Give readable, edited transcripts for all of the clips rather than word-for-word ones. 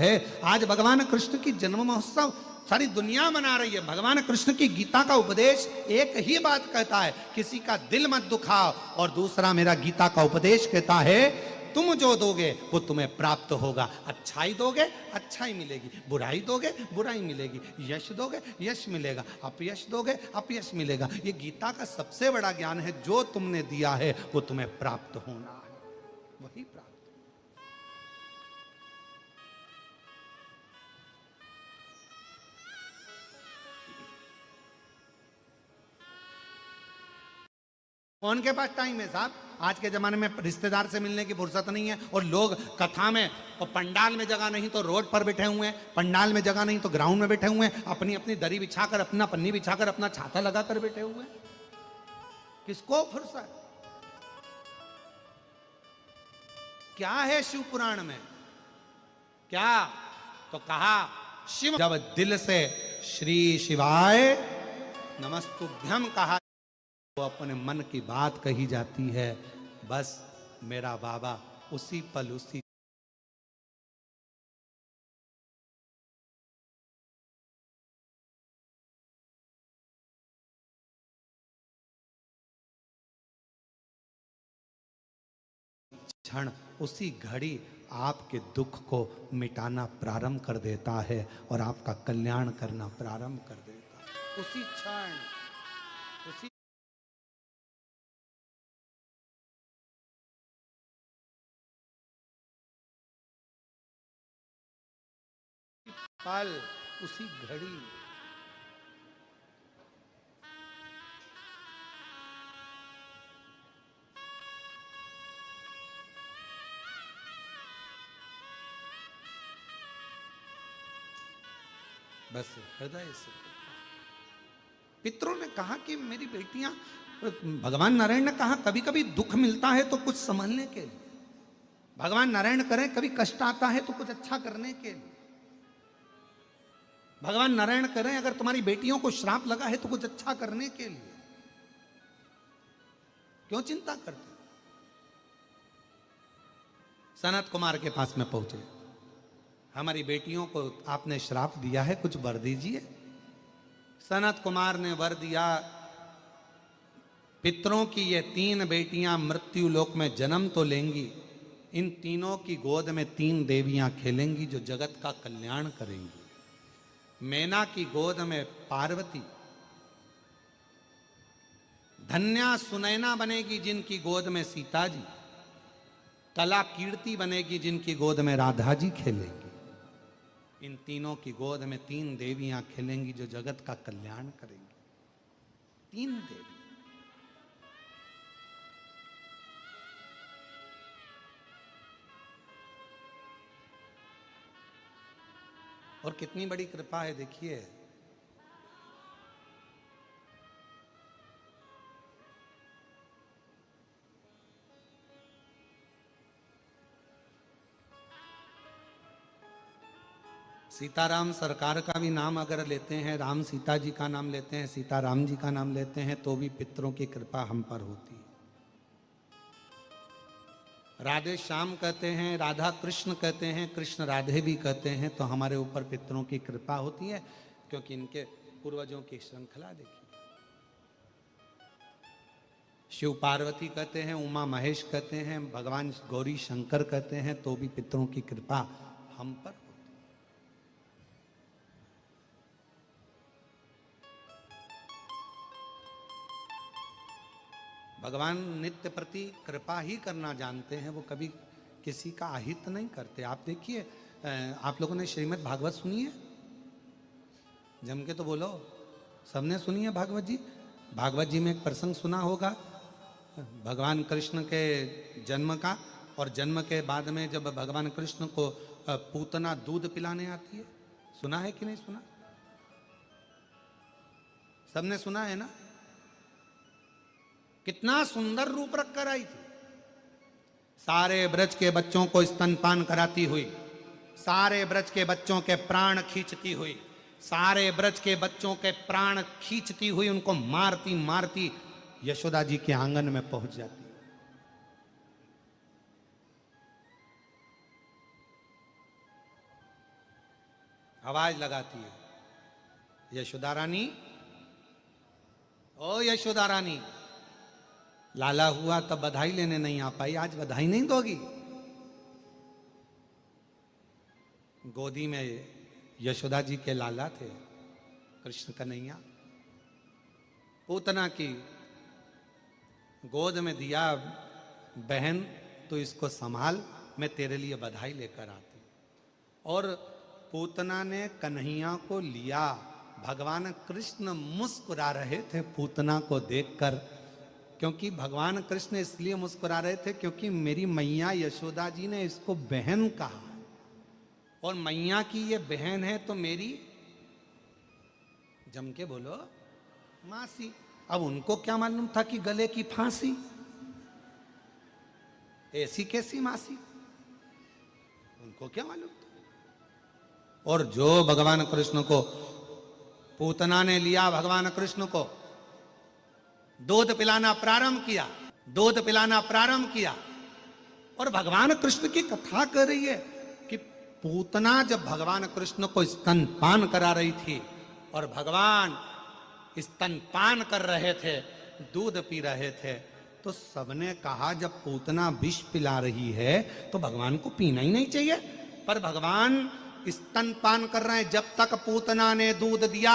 है। आज भगवान कृष्ण की जन्म महोत्सव सारी दुनिया मना रही है। भगवान कृष्ण की गीता का उपदेश एक ही बात कहता है, किसी का दिल मत दुखाओ, और दूसरा मेरा गीता का उपदेश कहता है तुम जो दोगे वो तुम्हें प्राप्त होगा। अच्छाई दोगे अच्छाई मिलेगी, बुराई दोगे बुराई मिलेगी, यश दोगे यश मिलेगा, अपयश दोगे अपयश मिलेगा। ये गीता का सबसे बड़ा ज्ञान है, जो तुमने दिया है वो तुम्हें प्राप्त होना है, वही प्राप्त। कौन के पास टाइम है साहब? आज के जमाने में रिश्तेदार से मिलने की फुर्सत नहीं है, और लोग कथा में और पंडाल में जगह नहीं तो रोड पर बैठे हुए हैं, पंडाल में जगह नहीं तो ग्राउंड में बैठे हुए हैं, अपनी अपनी दरी बिछाकर, अपना पन्नी बिछाकर, अपना छाता लगाकर बैठे हुए हैं। किसको फुर्सत? क्या है शिव पुराण में? क्या तो कहा, शिव जब दिल से श्री शिवाय नमस्तुभ्यम कहा, वो अपने मन की बात कही जाती है। बस मेरा बाबा उसी पल उसी क्षण, उसी घड़ी आपके दुख को मिटाना प्रारंभ कर देता है और आपका कल्याण करना प्रारंभ कर देता है। उसी क्षण, उसी पल, उसी घड़ी। बस हृदय से पितरों ने कहा कि मेरी बेटियां, भगवान नारायण ने कहा कभी कभी दुख मिलता है तो कुछ संभलने के लिए, भगवान नारायण करें कभी कष्ट आता है तो कुछ अच्छा करने के लिए, भगवान नारायण करें अगर तुम्हारी बेटियों को श्राप लगा है तो कुछ अच्छा करने के लिए, क्यों चिंता करते? सनत कुमार के पास में पहुंचे, हमारी बेटियों को आपने श्राप दिया है, कुछ वर दीजिए। सनत कुमार ने वर दिया, पितरों की ये 3 बेटियां मृत्यु लोक में जन्म तो लेंगी, इन तीनों की गोद में 3 देवियां खेलेंगी जो जगत का कल्याण करेंगी। मैना की गोद में पार्वती, धन्या सुनैना बनेगी जिनकी गोद में सीता जी, कला कीर्ति बनेगी जिनकी गोद में राधा जी खेलेंगी। इन तीनों की गोद में 3 देवियां खेलेंगी जो जगत का कल्याण करेंगी। 3 देवी। और कितनी बड़ी कृपा है देखिए। सीताराम सरकार का भी नाम अगर लेते हैं, राम सीता जी का नाम लेते हैं, सीताराम जी का नाम लेते हैं, तो भी पितरों की कृपा हम पर होती है। राधे श्याम कहते हैं, राधा कृष्ण कहते हैं, कृष्ण राधे भी कहते हैं, तो हमारे ऊपर पितरों की कृपा होती है, क्योंकि इनके पूर्वजों की श्रृंखला देखिए। शिव पार्वती कहते हैं, उमा महेश कहते हैं, भगवान गौरी शंकर कहते हैं, तो भी पितरों की कृपा हम पर। भगवान नित्य प्रति कृपा ही करना जानते हैं, वो कभी किसी का अहित नहीं करते। आप देखिए, आप लोगों ने श्रीमद् भागवत सुनी है? जम के तो बोलो, सबने सुनी है भागवत जी? भागवत जी में एक प्रसंग सुना होगा भगवान कृष्ण के जन्म का, और जन्म के बाद में जब भगवान कृष्ण को पूतना दूध पिलाने आती है। सुना है कि नहीं सुना? सबने सुना है ना? कितना सुंदर रूप रख कर आई थी, सारे ब्रज के बच्चों को स्तनपान कराती हुई, सारे ब्रज के बच्चों के प्राण खींचती हुई, सारे ब्रज के बच्चों के प्राण खींचती हुई उनको मारती मारती यशोदा जी के आंगन में पहुंच जाती। आवाज लगाती है, यशोदा रानी, ओ यशोदा रानी। लाला हुआ तब बधाई लेने नहीं आ पाई, आज बधाई नहीं दोगी? गोदी में यशोदा जी के लाला थे कृष्ण कन्हैया, पूतना की गोद में दिया, बहन तो इसको संभाल, मैं तेरे लिए बधाई लेकर आती। और पूतना ने कन्हैया को लिया। भगवान कृष्ण मुस्कुरा रहे थे पूतना को देखकर, क्योंकि भगवान कृष्ण इसलिए मुस्कुरा रहे थे क्योंकि मेरी मैया यशोदा जी ने इसको बहन कहा, और मैया की ये बहन है तो मेरी, जम के बोलो, मासी। अब उनको क्या मालूम था कि गले की फांसी, ऐसी कैसी मासी, उनको क्या मालूम था। और जो भगवान कृष्ण को पूतना ने लिया, भगवान कृष्ण को दूध पिलाना प्रारंभ किया, दूध पिलाना प्रारंभ किया। और भगवान कृष्ण की कथा कर रही है कि पूतना जब भगवान कृष्ण को स्तनपान करा रही थी और भगवान स्तनपान कर रहे थे, दूध पी रहे थे, तो सबने कहा जब पूतना विष पिला रही है तो भगवान को पीना ही नहीं चाहिए। पर भगवान स्तनपान कर रहे हैं, जब तक पूतना ने दूध दिया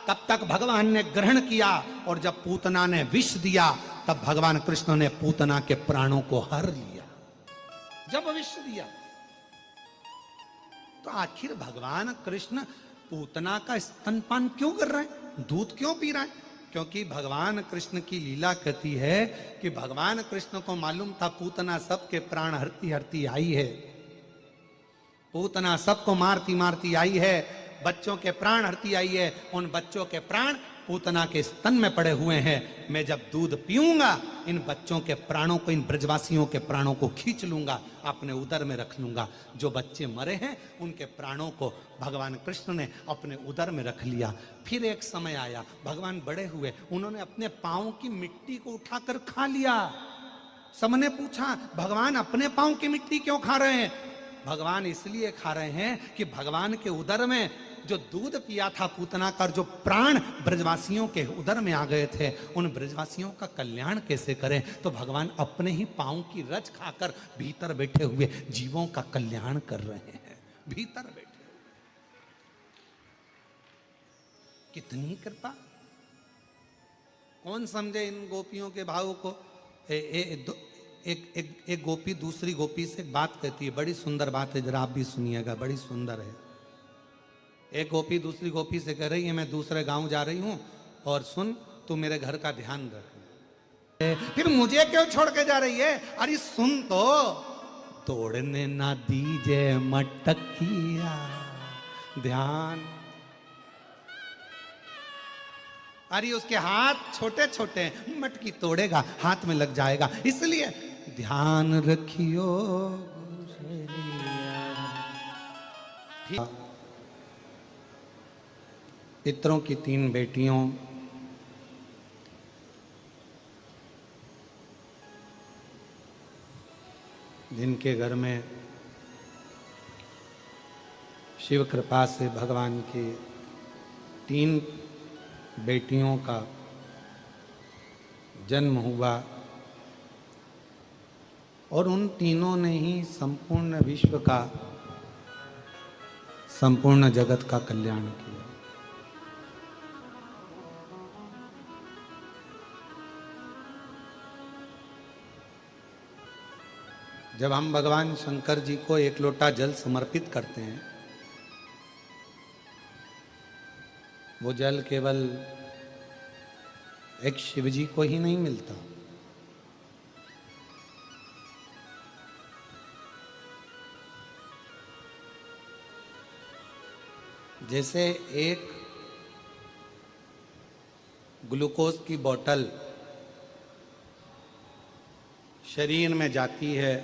तब तक भगवान ने ग्रहण किया, और जब पूतना ने विष दिया तब भगवान कृष्ण ने पूतना के प्राणों को हर लिया। जब विष दिया तो आखिर भगवान कृष्ण पूतना का स्तनपान क्यों कर रहे हैं, दूध क्यों पी रहे हैं? क्योंकि भगवान कृष्ण की लीला कहती है कि भगवान कृष्ण को मालूम था पूतना सबके प्राण हरती हरती आई है, पूतना सबको मारती मारती आई है, बच्चों के प्राण हरती आई है, उन बच्चों के प्राण पूतना के स्तन में पड़े हुए हैं। मैं जब दूध पीऊंगा इन बच्चों के प्राणों को, इन ब्रजवासियों के प्राणों को खींच लूंगा, अपने उदर में रख लूंगा। जो बच्चे मरे हैं उनके प्राणों को भगवान कृष्ण ने अपने उदर में रख लिया। फिर एक समय आया, भगवान बड़े हुए, उन्होंने अपने पांव की मिट्टी को उठाकर खा लिया। सबने पूछा भगवान अपने पांव की मिट्टी क्यों खा रहे हैं? भगवान इसलिए खा रहे हैं कि भगवान के उदर में जो दूध पिया था पूतना का, जो प्राण ब्रजवासियों के उदर में आ गए थे, उन ब्रजवासियों का कल्याण कैसे करें? तो भगवान अपने ही पांव की रज खाकर भीतर बैठे हुए जीवों का कल्याण कर रहे हैं, भीतर बैठे। कितनी कृपा! कौन समझे इन गोपियों के भाव को? एक गोपी दूसरी गोपी से एक बात कहती है, बड़ी सुंदर बात है, जरा आप भी सुनिएगा, बड़ी सुंदर है। एक गोपी दूसरी गोपी से कह रही है, मैं दूसरे गांव जा रही हूं और सुन, तू मेरे घर का ध्यान रख। फिर मुझे क्यों छोड़ के जा रही है? अरे सुन तो, तोड़ने ना दीजे मटकिया ध्यान। अरे उसके हाथ छोटे छोटे, मटकी तोड़ेगा हाथ में लग जाएगा, इसलिए ध्यान रखियो। पितरों की 3 बेटियों, जिनके घर में शिव कृपा से भगवान की 3 बेटियों का जन्म हुआ, और उन तीनों ने ही संपूर्ण विश्व का, संपूर्ण जगत का कल्याण किया। जब हम भगवान शंकर जी को 1 लोटा जल समर्पित करते हैं, वो जल केवल एक शिव जी को ही नहीं मिलता, जैसे एक ग्लूकोज की बोतल शरीर में जाती है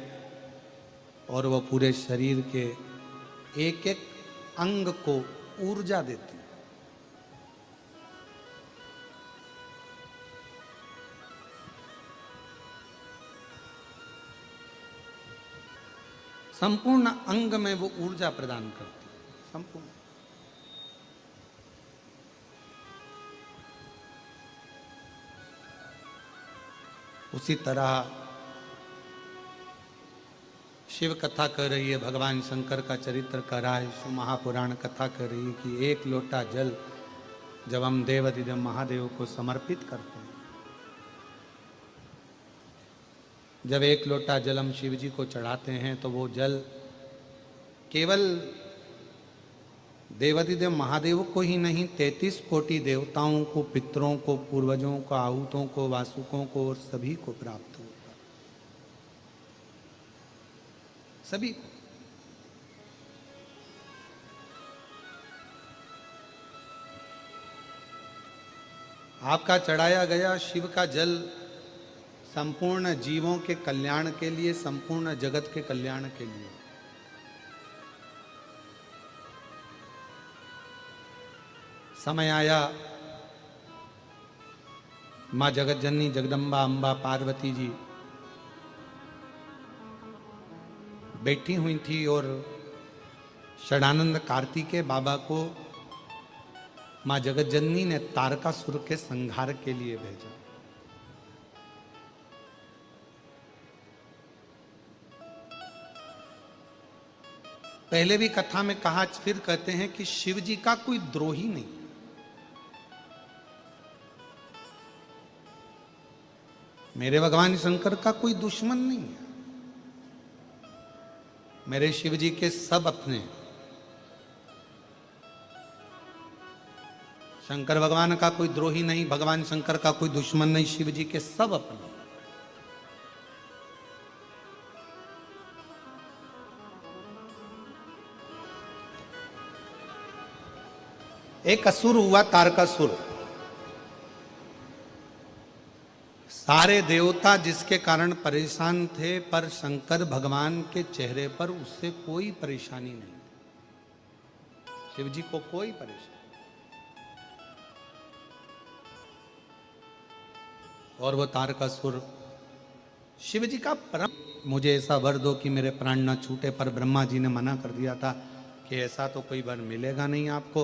और वो पूरे शरीर के एक एक अंग को ऊर्जा देती है, संपूर्ण अंग में वो ऊर्जा प्रदान करती है, संपूर्ण। उसी तरह शिव कथा कर रही है, भगवान शंकर का चरित्र कर रहा है, शिव महापुराण कथा कर रही है कि एक लोटा जल जब हम देवाधिदेव महादेव को समर्पित करते हैं, जब एक लोटा जल हम शिव जी को चढ़ाते हैं तो वो जल केवल देवाधिदेव महादेव को ही नहीं, 33 कोटि देवताओं को, पितरों को, पूर्वजों को, आहूतों को, वासुकों को और सभी को प्राप्त होगा, सभी को। आपका चढ़ाया गया शिव का जल संपूर्ण जीवों के कल्याण के लिए, संपूर्ण जगत के कल्याण के लिए। समय आया, मां जगत जननी जगदम्बा अम्बा पार्वती जी बैठी हुई थी और षडानंद कार्तिकेय बाबा को मां जगत जननी ने तारकासुर के संहार के लिए भेजा। पहले भी कथा में कहा, फिर कहते हैं कि शिव जी का कोई द्रोही नहीं, मेरे भगवान शंकर का कोई दुश्मन नहीं है, मेरे शिव जी के सब अपने। शंकर भगवान का कोई द्रोही नहीं, भगवान शंकर का कोई दुश्मन नहीं, शिव जी के सब अपने। एक असुर हुआ तारकासुर, सारे देवता जिसके कारण परेशान थे, पर शंकर भगवान के चेहरे पर उससे कोई परेशानी नहीं, शिव जी को कोई परेशानी। और वो तारकासुर शिव जी का परम, मुझे ऐसा वर दो कि मेरे प्राण न छूटे, पर ब्रह्मा जी ने मना कर दिया था कि ऐसा तो कोई वर मिलेगा नहीं आपको,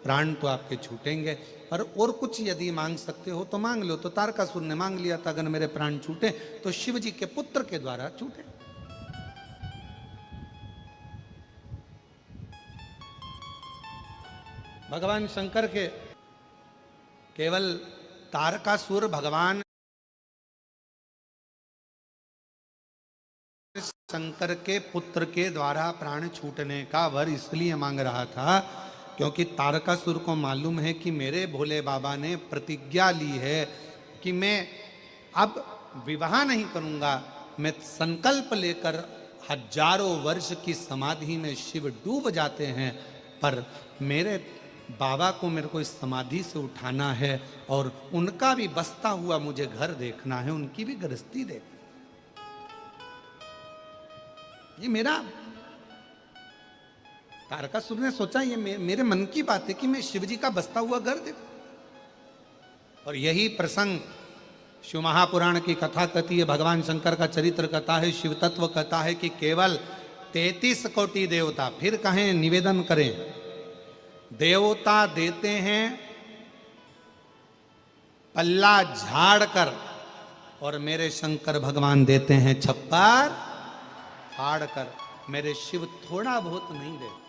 प्राण तो आपके छूटेंगे, पर और कुछ यदि मांग सकते हो तो मांग लो। तो तारकासुर ने मांग लिया था, अगर मेरे प्राण छूटे तो शिव जी के पुत्र के द्वारा छूटे। भगवान शंकर के केवल तारकासुर भगवान शंकर के पुत्र के द्वारा प्राण छूटने का वर इसलिए मांग रहा था क्योंकि तारकासुर को मालूम है कि मेरे भोले बाबा ने प्रतिज्ञा ली है कि मैं अब विवाह नहीं करूंगा, मैं संकल्प लेकर हजारों वर्ष की समाधि में शिव डूब जाते हैं, पर मेरे बाबा को मेरे को इस समाधि से उठाना है और उनका भी बसता हुआ मुझे घर देखना है, उनकी भी गृहस्थी देखना। ये मेरा, तारकासुर ने सोचा ये मेरे मन की बात है कि मैं शिव जी का बसता हुआ घर देखूं। और यही प्रसंग शिव महापुराण की कथा कहती है, भगवान शंकर का चरित्र कथा है, शिव तत्व कथा है कि केवल 33 कोटि देवता, फिर कहें निवेदन करें, देवता देते हैं पल्ला झाड़ कर और मेरे शंकर भगवान देते हैं छप्पर फाड़ कर। मेरे शिव थोड़ा बहुत नहीं देते,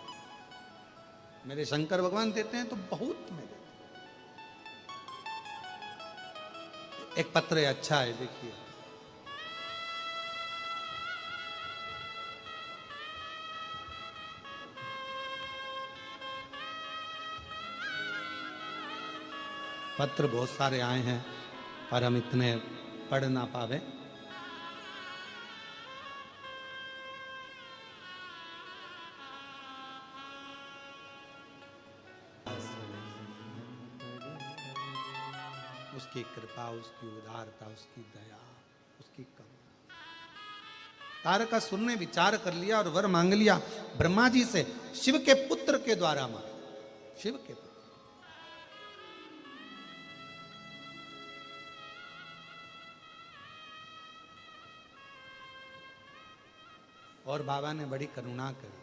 मेरे शंकर भगवान देते हैं तो बहुत में देते। एक पत्र है, अच्छा है, देखिए। पत्र बहुत सारे आए हैं पर हम इतने पढ़ ना पावे। उसकी कृपा, उसकी उदारता, उसकी दया, उसकी करुणा। तारकासुर ने विचार कर लिया और वर मांग लिया ब्रह्मा जी से, शिव के पुत्र के द्वारा मांग, शिव के पुत्र। और बाबा ने बड़ी करुणा करी।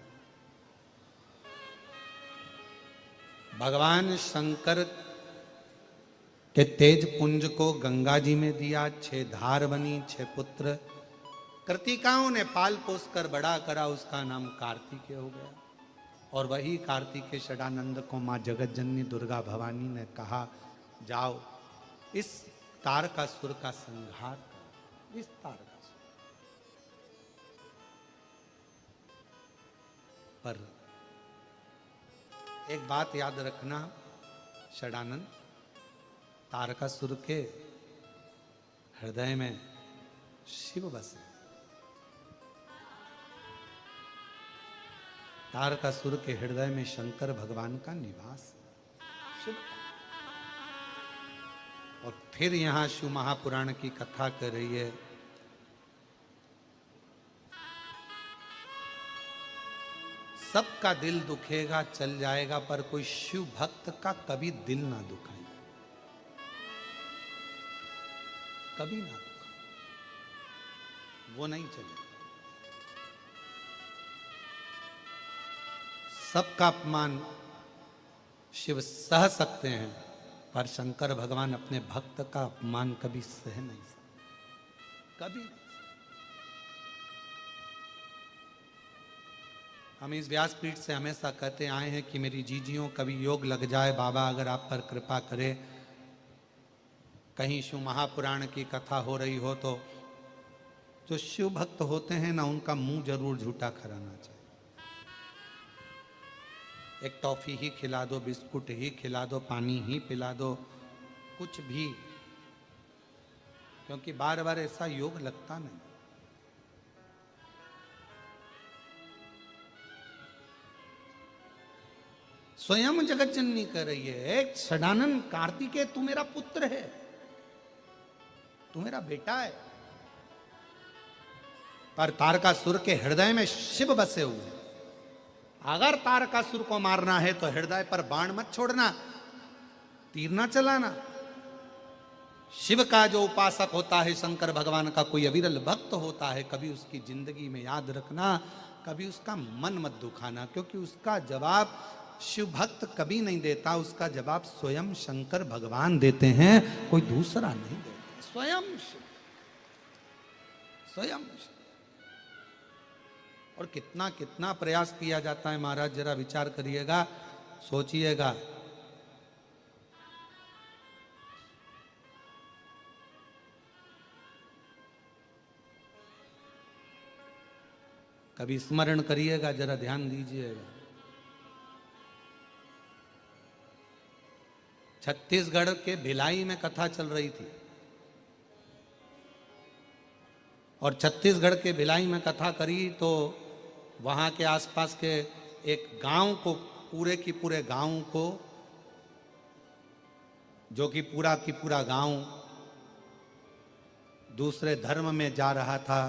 भगवान शंकर कि तेज पुंज को गंगा जी में दिया, 6 धार बनी, 6 पुत्र कृतिकाओं ने पाल पोस कर बड़ा करा, उसका नाम कार्तिकेय हो गया। और वही कार्तिकेय षडानंद को मां जगत जननी दुर्गा भवानी ने कहा, जाओ इस तारकासुर का संहार करो, इस तारकासुर। पर एक बात याद रखना षडानंद, तारकासुर के हृदय में शिव बसे। तारकासुर के हृदय में शंकर भगवान का निवास शिव। और फिर यहां शिव महापुराण की कथा कर रही है, सबका दिल दुखेगा, चल जाएगा, पर कोई शिव भक्त का कभी दिल ना दुखाए, कभी ना दुखाए, वो नहीं चलेगा। सबका अपमान शिव सह सकते हैं, पर शंकर भगवान अपने भक्त का अपमान कभी सह नहीं सकते, कभी नहीं। हम इस व्यासपीठ से हमेशा कहते आए हैं कि मेरी जीजियों कभी योग लग जाए, बाबा अगर आप पर कृपा करे, कहीं शिव महापुराण की कथा हो रही हो तो जो शिव भक्त होते हैं ना, उनका मुंह जरूर झूठा कराना चाहिए। एक टॉफी ही खिला दो, बिस्कुट ही खिला दो, पानी ही पिला दो, कुछ भी, क्योंकि बार बार ऐसा योग लगता नहीं। स्वयं जगत जननी कर रही है, एक षडानंद कार्तिकेय तू मेरा पुत्र है, तू मेरा बेटा है, पर तारकासुर के हृदय में शिव बसे हुए हैं। अगर तारकासुर को मारना है तो हृदय पर बाण मत छोड़ना, तीर ना चलाना। शिव का जो उपासक होता है, शंकर भगवान का कोई अविरल भक्त होता है, कभी उसकी जिंदगी में याद रखना, कभी उसका मन मत दुखाना, क्योंकि उसका जवाब शिव भक्त कभी नहीं देता, उसका जवाब स्वयं शंकर भगवान देते हैं, कोई दूसरा नहीं देता, स्वयं शिव, स्वयं शिव। और कितना कितना प्रयास किया जाता है महाराज, जरा विचार करिएगा, सोचिएगा। कभी स्मरण करिएगा, जरा ध्यान दीजिएगा। छत्तीसगढ़ के भिलाई में कथा चल रही थी, और छत्तीसगढ़ के भिलाई में कथा करी तो वहाँ के आसपास के एक गांव को, पूरे की पूरे गांव को, जो कि पूरा की पूरा गांव दूसरे धर्म में जा रहा था,